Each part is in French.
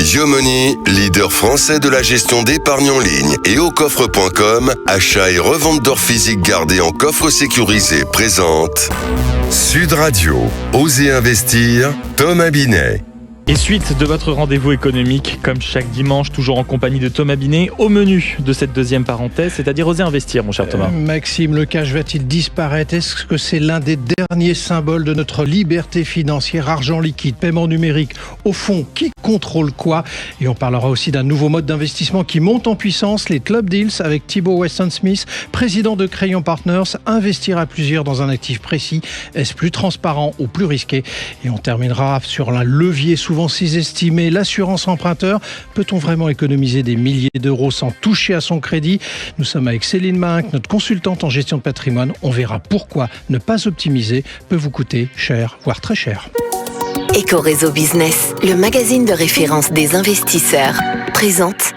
Yomoni, leader français de la gestion d'épargne en ligne, et aucoffre.com, achat et revente d'or physique gardé en coffre sécurisé, présente Sud Radio, Osez investir, Thomas Binet. Et suite de votre rendez-vous économique, comme chaque dimanche, toujours en compagnie de Thomas Binet, au menu de cette deuxième parenthèse, c'est-à-dire Oser investir, mon cher Thomas. Maxime, le cash va-t-il disparaître ? Est-ce que c'est l'un des derniers symboles de notre liberté financière ? Argent liquide, paiement numérique, au fond, qui contrôle quoi ? Et on parlera aussi d'un nouveau mode d'investissement qui monte en puissance, les Club Deals, avec Thibault Weston-Smith, président de Crayon Partners. Investir à plusieurs dans un actif précis, est-ce plus transparent ou plus risqué ? Et on terminera sur un levier souvent sous-estimé, l'assurance emprunteur. Peut-on vraiment économiser des milliers d'euros sans toucher à son crédit ? Nous sommes avec Céline Mahinck, notre consultante en gestion de patrimoine. On verra pourquoi ne pas optimiser peut vous coûter cher, voire très cher. Éco-Réseau Business, le magazine de référence des investisseurs, présente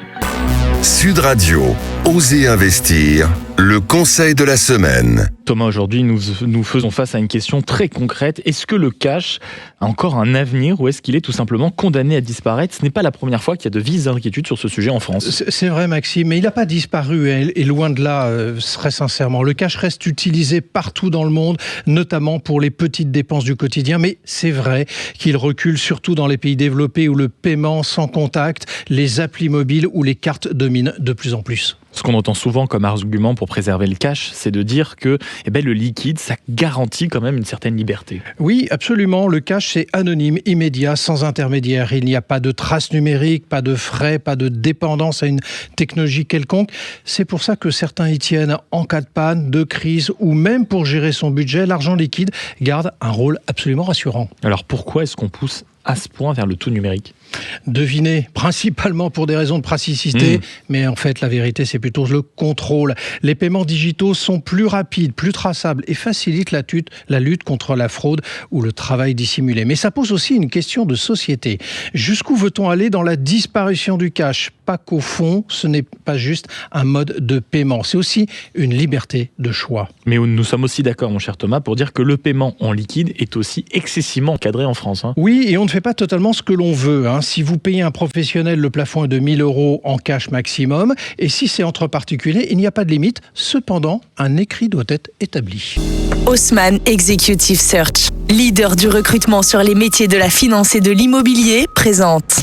Sud Radio, Osez investir, le conseil de la semaine. Thomas, aujourd'hui, nous faisons face à une question très concrète. Est-ce que le cash a encore un avenir ou est-ce qu'il est tout simplement condamné à disparaître ? Ce n'est pas la première fois qu'il y a de vives inquiétudes sur ce sujet en France. C'est vrai, Maxime, mais il n'a pas disparu, et loin de là, très sincèrement. Le cash reste utilisé partout dans le monde, notamment pour les petites dépenses du quotidien, mais c'est vrai qu'il recule surtout dans les pays développés où le paiement sans contact, les applis mobiles ou les cartes dominent de plus en plus. Ce qu'on entend souvent comme argument pour préserver le cash, c'est de dire que le liquide, ça garantit quand même une certaine liberté. Oui, absolument. Le cash, c'est anonyme, immédiat, sans intermédiaire. Il n'y a pas de traces numériques, pas de frais, pas de dépendance à une technologie quelconque. C'est pour ça que certains y tiennent en cas de panne, de crise ou même pour gérer son budget. L'argent liquide garde un rôle absolument rassurant. Alors pourquoi est-ce qu'on pousse à ce point vers le tout numérique ? Devinez, principalement pour des raisons de praticité, mais en fait la vérité c'est plutôt le contrôle. Les paiements digitaux sont plus rapides, plus traçables et facilitent la lutte contre la fraude ou le travail dissimulé. Mais ça pose aussi une question de société. Jusqu'où veut-on aller dans la disparition du cash ? Pas qu'au fond, ce n'est pas juste un mode de paiement, c'est aussi une liberté de choix. Mais nous sommes aussi d'accord, mon cher Thomas, pour dire que le paiement en liquide est aussi excessivement encadré en France. Oui, et on ne fait pas totalement ce que l'on veut. Si vous payez un professionnel, le plafond est de 1 000 € en cash maximum. Et si c'est entre particuliers, il n'y a pas de limite. Cependant, un écrit doit être établi. Haussmann Executive Search, leader du recrutement sur les métiers de la finance et de l'immobilier, présente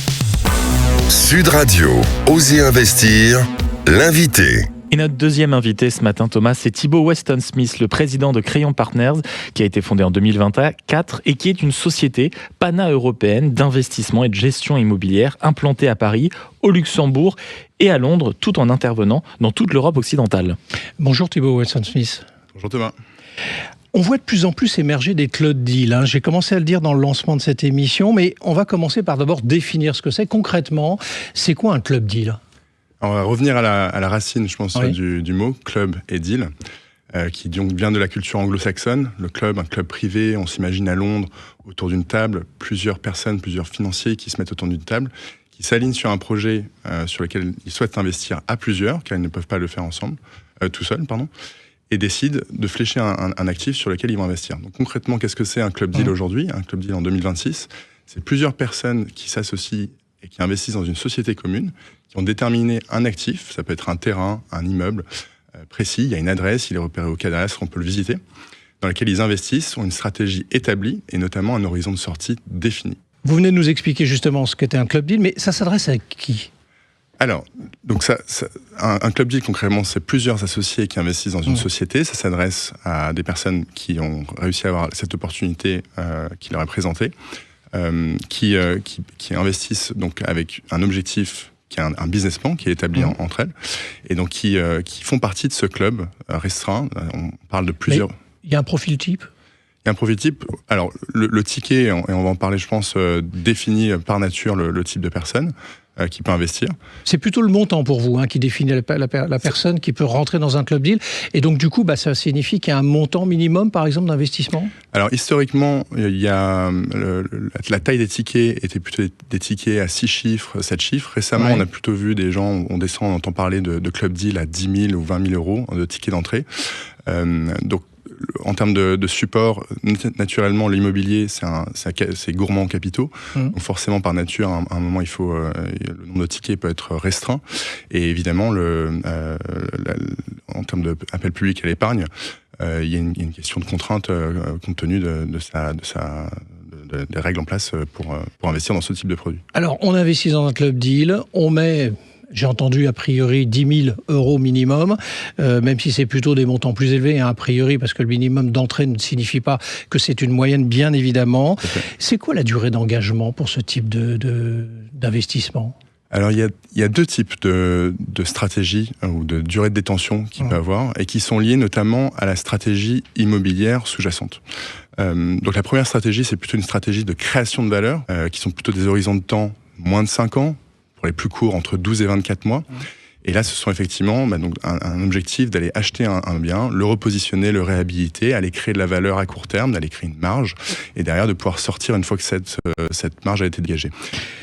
Sud Radio, Osez investir, l'invité. Et notre deuxième invité ce matin, Thomas, c'est Thibault Weston-Smith, le président de Crayon Partners, qui a été fondé en 2024 et qui est une société pana-européenne d'investissement et de gestion immobilière implantée à Paris, au Luxembourg et à Londres, tout en intervenant dans toute l'Europe occidentale. Bonjour Thibault Weston-Smith. Bonjour Thomas. On voit de plus en plus émerger des Club Deals. J'ai commencé à le dire dans le lancement de cette émission, mais on va commencer par d'abord définir ce que c'est. Concrètement, c'est quoi un Club Deal ? On va revenir à la racine, je pense, oui. du mot, club et deal, qui donc vient de la culture anglo-saxonne. Le club, un club privé, on s'imagine à Londres, autour d'une table, plusieurs personnes, plusieurs financiers qui se mettent autour d'une table, qui s'alignent sur un projet sur lequel ils souhaitent investir à plusieurs, car ils ne peuvent pas le faire ensemble, tout seuls, et décident de flécher un actif sur lequel ils vont investir. Donc concrètement, qu'est-ce que c'est un club deal aujourd'hui ? Un club deal en 2026, c'est plusieurs personnes qui s'associent et qui investissent dans une société commune, qui ont déterminé un actif, ça peut être un terrain, un immeuble précis, il y a une adresse, il est repéré au cadastre, on peut le visiter, dans lequel ils investissent, ont une stratégie établie et notamment un horizon de sortie défini. Vous venez de nous expliquer justement ce qu'était un Club Deal, mais ça s'adresse à qui ? Alors, donc un club deal, concrètement, c'est plusieurs associés qui investissent dans une société. Ça s'adresse à des personnes qui ont réussi à avoir cette opportunité qui leur est présentée, qui investissent donc avec un objectif qui est un business plan qui est établi entre elles, et donc qui font partie de ce club restreint. On parle de plusieurs... Il y a un profil type ? Il y a un profil type. Alors, le ticket, et on va en parler, je pense, définit par nature le type de personne qui peut investir. C'est plutôt le montant pour vous qui définit la personne qui peut rentrer dans un club deal. Et donc, du coup, ça signifie qu'il y a un montant minimum, par exemple, d'investissement ? Alors, historiquement, il y a la taille des tickets était plutôt des tickets à 6 chiffres, 7 chiffres. Récemment, on a plutôt vu des gens, on entend parler de club deal à 10 000 ou 20 000 euros de tickets d'entrée. Donc, en termes de support, naturellement, l'immobilier, c'est gourmand en capitaux. Donc forcément, par nature, à un moment, le nombre de tickets peut être restreint. Et évidemment, en termes d'appel public à l'épargne, il y a une question de contrainte compte tenu des règles en place pour investir dans ce type de produit. Alors, on investit dans un club deal, on met... J'ai entendu a priori 10 000 € minimum, même si c'est plutôt des montants plus élevés, a priori, parce que le minimum d'entrée ne signifie pas que c'est une moyenne, bien évidemment. Okay. C'est quoi la durée d'engagement pour ce type d'investissement ? Alors, il y a deux types de stratégies ou de durée de détention qu'il peut avoir et qui sont liées notamment à la stratégie immobilière sous-jacente. Donc, la première stratégie, c'est plutôt une stratégie de création de valeur, qui sont plutôt des horizons de temps moins de 5 ans, pour les plus courts, entre 12 et 24 mois. Et là, ce sont effectivement donc un objectif d'aller acheter un bien, le repositionner, le réhabiliter, aller créer de la valeur à court terme, d'aller créer une marge, et derrière de pouvoir sortir une fois que cette marge a été dégagée.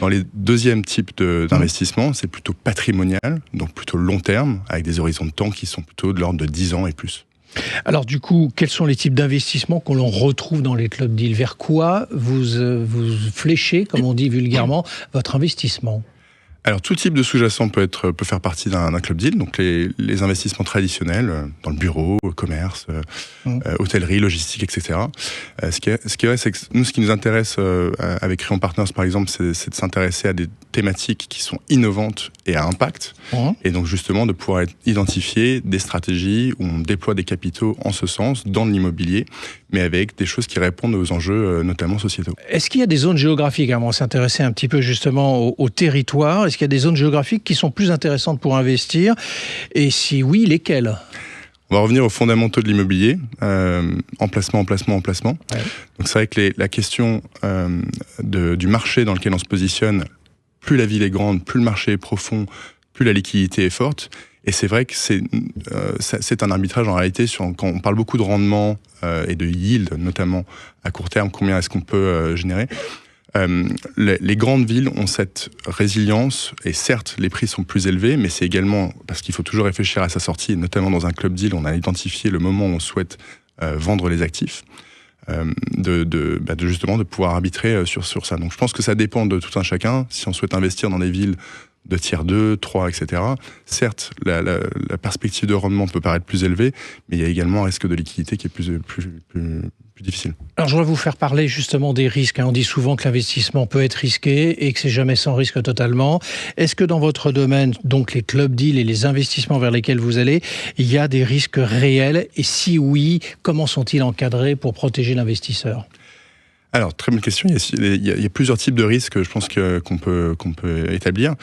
Dans les deuxièmes types d'investissement, c'est plutôt patrimonial, donc plutôt long terme, avec des horizons de temps qui sont plutôt de l'ordre de 10 ans et plus. Alors du coup, quels sont les types d'investissements que l'on retrouve dans les clubs deals ? Vers quoi vous fléchez, comme on dit vulgairement, votre investissement ? Alors, tout type de sous-jacent peut faire partie d'un club deal. Donc, les investissements traditionnels dans le bureau, commerce, hôtellerie, logistique, etc. Ce qui est vrai, c'est que nous, ce qui nous intéresse avec Créon Partners, par exemple, c'est de s'intéresser à des thématiques qui sont innovantes et à impact. Et donc, justement, de pouvoir identifier des stratégies où on déploie des capitaux en ce sens, dans l'immobilier, mais avec des choses qui répondent aux enjeux, notamment sociétaux. Est-ce qu'il y a des zones géographiques, on va s'intéresser un petit peu justement au territoire. Est-ce qu'il y a des zones géographiques qui sont plus intéressantes pour investir ? Et si oui, lesquelles ? On va revenir aux fondamentaux de l'immobilier, emplacement. Ouais. Donc c'est vrai que la question du marché dans lequel on se positionne, plus la ville est grande, plus le marché est profond, plus la liquidité est forte. Et c'est vrai que c'est un arbitrage en réalité quand on parle beaucoup de rendement et de yield, notamment à court terme, combien est-ce qu'on peut générer. Les grandes villes ont cette résilience et certes les prix sont plus élevés, mais c'est également parce qu'il faut toujours réfléchir à sa sortie, et notamment dans un club deal, on a identifié le moment où on souhaite vendre les actifs, justement de pouvoir arbitrer sur ça. Donc je pense que ça dépend de tout un chacun. Si on souhaite investir dans des villes de tiers 2, 3, etc. Certes, la perspective de rendement peut paraître plus élevée, mais il y a également un risque de liquidité qui est plus difficile. Alors je voudrais vous faire parler justement des risques. On dit souvent que l'investissement peut être risqué et que c'est jamais sans risque totalement. Est-ce que dans votre domaine, donc les club deals et les investissements vers lesquels vous allez, il y a des risques réels? Et si oui, comment sont-ils encadrés pour protéger l'investisseur ? Alors, très bonne question. Il y a plusieurs types de risques, je pense qu'on peut établir.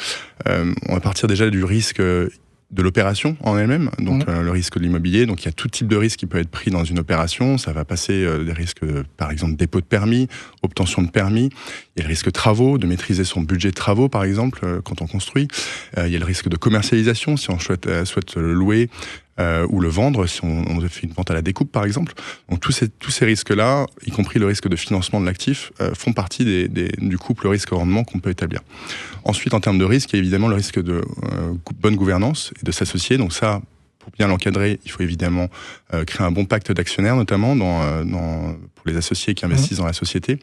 On va partir déjà du risque de l'opération en elle-même, donc le risque de l'immobilier. Donc, il y a tout type de risque qui peut être pris dans une opération. Ça va passer des risques, par exemple, dépôt de permis, obtention de permis. Il y a le risque de travaux, de maîtriser son budget de travaux, par exemple, quand on construit. Il y a le risque de commercialisation, si on souhaite le louer. Ou le vendre, si on fait une vente à la découpe, par exemple. Donc tous ces risques-là, y compris le risque de financement de l'actif, font partie du couple risque-rendement qu'on peut établir. Ensuite, en termes de risque, il y a évidemment le risque de bonne gouvernance et de s'associer. Donc ça, pour bien l'encadrer, il faut évidemment créer un bon pacte d'actionnaires, notamment pour les associés qui investissent dans la société,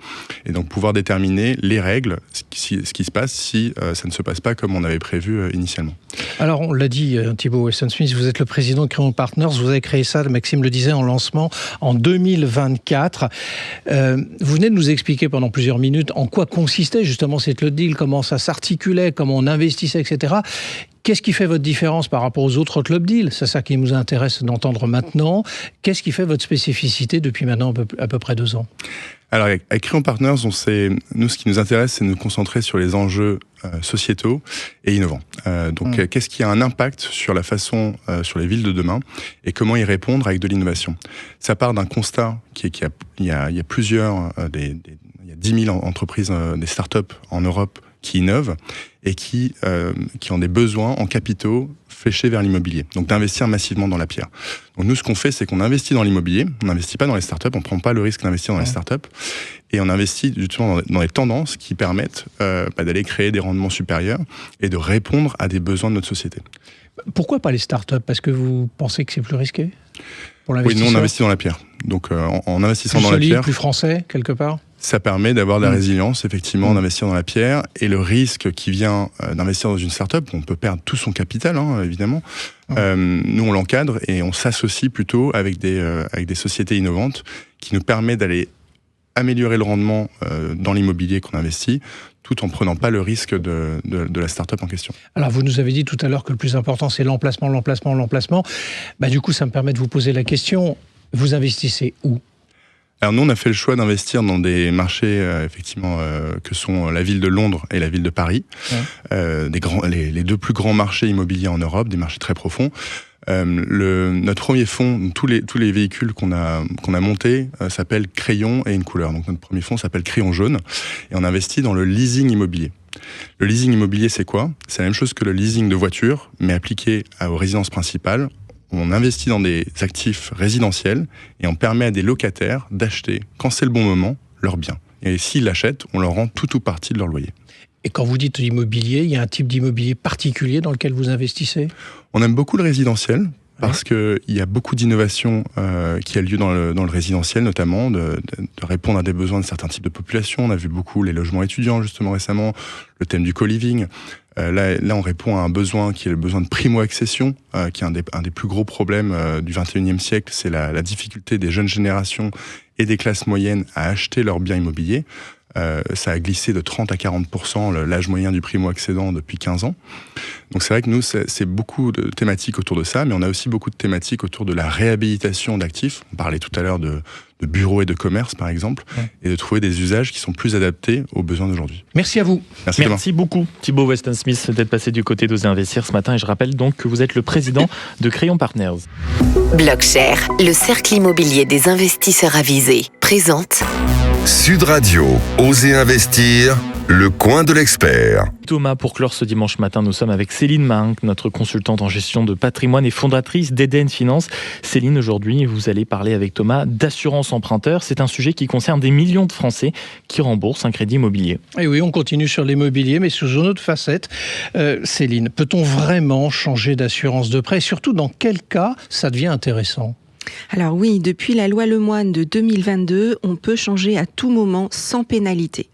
et donc pouvoir déterminer les règles, ce qui se passe si ça ne se passe pas comme on avait prévu initialement. Alors, on l'a dit, Thibault Weston-Smith, vous êtes le président de Créon Partners, vous avez créé ça, Maxime le disait, en lancement en 2024. Vous venez de nous expliquer pendant plusieurs minutes en quoi consistait justement cette club deal, comment ça s'articulait, comment on investissait, etc. Qu'est-ce qui fait votre différence par rapport aux autres club deals ? C'est ça qui nous intéresse d'entendre maintenant. Qu'est-ce qui fait votre spécificité depuis maintenant à peu près 2 ans ? Alors, avec Créon Partners, nous, ce qui nous intéresse, c'est de nous concentrer sur les enjeux sociétaux et innovants. Qu'est-ce qui a un impact sur la façon, sur les villes de demain, et comment y répondre avec de l'innovation ? Ça part d'un constat qu'il y a plusieurs, il y a 10 000 entreprises, des startups en Europe qui innovent et qui ont des besoins en capitaux fléchés vers l'immobilier. Donc d'investir massivement dans la pierre. Donc nous, ce qu'on fait, c'est qu'on investit dans l'immobilier, on n'investit pas dans les startups, on ne prend pas le risque d'investir dans les startups, et on investit justement dans les tendances qui permettent d'aller créer des rendements supérieurs et de répondre à des besoins de notre société. Pourquoi pas les startups ? Parce que vous pensez que c'est plus risqué ? Oui, nous on investit dans la pierre. Donc en investissant plus dans solide, la pierre, plus français, quelque part. ça permet d'avoir de la résilience, effectivement, d'investir dans la pierre. Et le risque qui vient d'investir dans une start-up, on peut perdre tout son capital, évidemment. Nous, on l'encadre et on s'associe plutôt avec des sociétés innovantes qui nous permettent d'aller améliorer le rendement dans l'immobilier qu'on investit, tout en prenant pas le risque de la start-up en question. Alors, vous nous avez dit tout à l'heure que le plus important, c'est l'emplacement. Du coup, ça me permet de vous poser la question, vous investissez où ? Alors nous, on a fait le choix d'investir dans des marchés, effectivement, que sont la ville de Londres et la ville de Paris, les deux plus grands marchés immobiliers en Europe, des marchés très profonds. Notre premier fonds, tous les véhicules qu'on a montés s'appellent Crayon et une couleur. Donc notre premier fonds s'appelle Crayon jaune et on investit dans le leasing immobilier. Le leasing immobilier, c'est quoi ? C'est la même chose que le leasing de voiture, mais appliqué aux résidences principales. On investit dans des actifs résidentiels et on permet à des locataires d'acheter, quand c'est le bon moment, leurs biens. Et s'ils l'achètent, on leur rend tout ou partie de leur loyer. Et quand vous dites immobilier, il y a un type d'immobilier particulier dans lequel vous investissez ? On aime beaucoup le résidentiel parce qu'il y a beaucoup d'innovation qui a lieu dans le résidentiel, notamment de répondre à des besoins de certains types de populations. On a vu beaucoup les logements étudiants, justement, récemment, le thème du co-living. Là, on répond à un besoin qui est le besoin de primo-accession, qui est un des plus gros problèmes du 21e siècle. C'est la difficulté des jeunes générations et des classes moyennes à acheter leurs biens immobiliers. Ça a glissé de 30 à 40% l'âge moyen du primo-accédant depuis 15 ans. Donc c'est vrai que nous, c'est beaucoup de thématiques autour de ça, mais on a aussi beaucoup de thématiques autour de la réhabilitation d'actifs. On parlait tout à l'heure de bureaux et de commerce, par exemple, et de trouver des usages qui sont plus adaptés aux besoins d'aujourd'hui. Merci à vous. Merci beaucoup, Thibault Weston Smith, d'être passé du côté d'Oser Investir ce matin. Et je rappelle donc que vous êtes le président de Crayon Partners. Blockshare, le cercle immobilier des investisseurs avisés, présente Sud Radio, Oser Investir, le coin de l'expert. Thomas, pour clore ce dimanche matin, nous sommes avec Céline Mahinck, notre consultante en gestion de patrimoine et fondatrice d'Eden Finance. Céline, aujourd'hui, vous allez parler avec Thomas d'assurance emprunteur. C'est un sujet qui concerne des millions de Français qui remboursent un crédit immobilier. Et oui, on continue sur l'immobilier, mais sous une autre facette. Céline, peut-on vraiment changer d'assurance de prêt ? Et surtout, dans quel cas ça devient intéressant ? Alors oui, depuis la loi Lemoine de 2022, on peut changer à tout moment sans pénalité.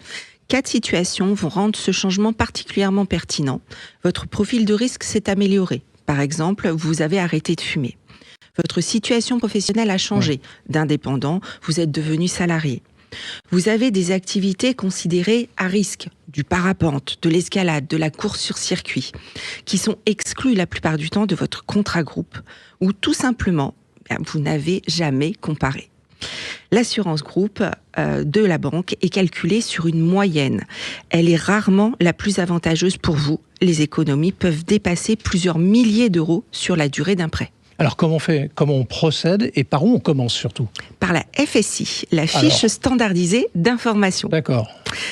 4 situations vont rendre ce changement particulièrement pertinent. Votre profil de risque s'est amélioré. Par exemple, vous avez arrêté de fumer. Votre situation professionnelle a changé. D'indépendant, vous êtes devenu salarié. Vous avez des activités considérées à risque, du parapente, de l'escalade, de la course sur circuit, qui sont exclues la plupart du temps de votre contrat groupe, ou tout simplement, vous n'avez jamais comparé. L'assurance groupe de la banque est calculée sur une moyenne. Elle est rarement la plus avantageuse pour vous. Les économies peuvent dépasser plusieurs milliers d'euros sur la durée d'un prêt. Alors comment on procède et par où on commence surtout ? Par la FSI, la fiche standardisée d'information. D'accord.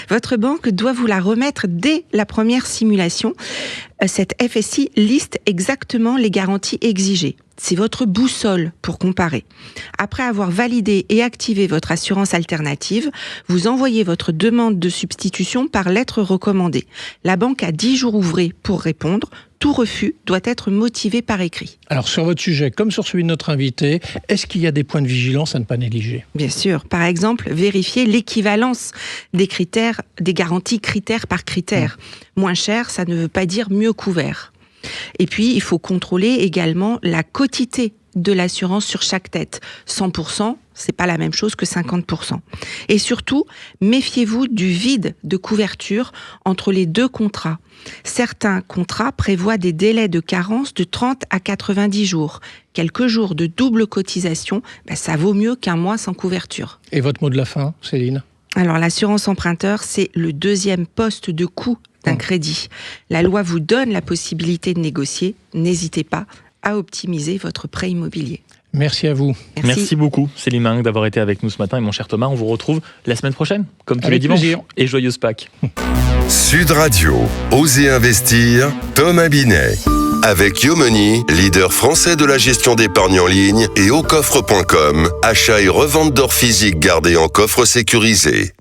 Votre banque doit vous la remettre dès la première simulation. Cette FSI liste exactement les garanties exigées. C'est votre boussole pour comparer. Après avoir validé et activé votre assurance alternative, vous envoyez votre demande de substitution par lettre recommandée. La banque a 10 jours ouvrés pour répondre. Tout refus doit être motivé par écrit. Alors sur votre sujet, comme sur celui de notre invité, est-ce qu'il y a des points de vigilance à ne pas négliger ? Bien sûr. Par exemple, vérifier l'équivalence des critères, des garanties critère par critère. Moins cher, ça ne veut pas dire mieux couvert. Et puis, il faut contrôler également la quotité de l'assurance sur chaque tête. 100%, c'est pas la même chose que 50%. Et surtout, méfiez-vous du vide de couverture entre les deux contrats. Certains contrats prévoient des délais de carence de 30 à 90 jours. Quelques jours de double cotisation, ça vaut mieux qu'un mois sans couverture. Et votre mot de la fin, Céline ? Alors, l'assurance emprunteur, c'est le deuxième poste de coût d'un crédit. La loi vous donne la possibilité de négocier. N'hésitez pas à optimiser votre prêt immobilier. Merci à vous. Merci beaucoup, Céline Mahinck, d'avoir été avec nous ce matin. Et mon cher Thomas, on vous retrouve la semaine prochaine, comme tous les dimanches. Plaisir. Et joyeuse Pâques. Sud Radio, Oser Investir, Thomas Binet. Avec Yomoni, leader français de la gestion d'épargne en ligne, et aucoffre.com, achat et revente d'or physique gardé en coffre sécurisé.